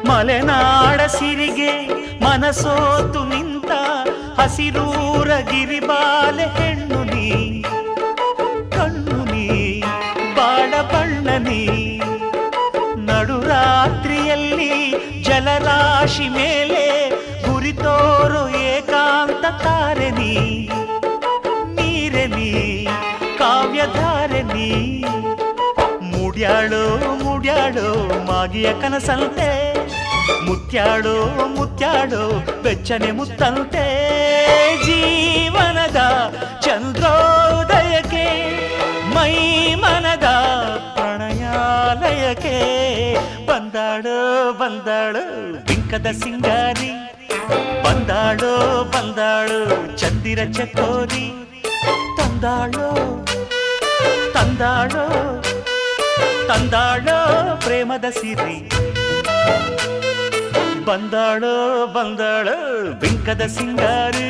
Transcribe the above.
ಮಲೆನಾಡ ಸಿರಿಗೆ ಮನಸೋತು ನಿಂತ ಹಸಿರೂರ ಗಿರಿಬಾಲೆ ಹೆಣ್ಣು ನೀ ಕಣ್ಣು ನೀ ಬಾಳ ಬಣ್ಣ ನೀ ನಡುರಾತ್ರಿಯಲ್ಲಿ ಜಲರಾಶಿ ಮೇಲೆ ಗುರಿತೋರು ಏಕಾಂತ ತಾರೆ ನೀ ನೀರೆ ನೀ ಕಾವ್ಯಧಾರೆ ನೀ ಮುಡ್ಯಾಳೋ ಮುಡ್ಯಾಳೋ ಮಾಗಿಯ ಕನಸಂತೆ ಮುತ್ಯಾಡೋ ಮುತ್ಯಾಡೋ ಬೆಚ್ಚನೆ ಮುತ್ತಂತೆ ಜೀವನದ ಚಂದ್ರೋದಯಕ್ಕೆ ಮೈ ಮನದ ಪ್ರಣಯಾಲಯಕ್ಕೆ ಬಂದಾಳೋ ಬಂದಾಳೋ ಬಿಂಕದ ಸಿಂಗಾರಿ ಬಂದಾಳೋ ಬಂದಾಳೋ ಚಂದಿರ ಚಕೋರಿ ತಂದಾಳೋ ತಂದಾಳೋ ತಂದಾಳೋ ಪ್ರೇಮದ ಸಿರಿ ಬಂದಾಳೋ ಬಂದಾಳೋ ಬಿಂಕದ ಸಿಂಗಾರಿ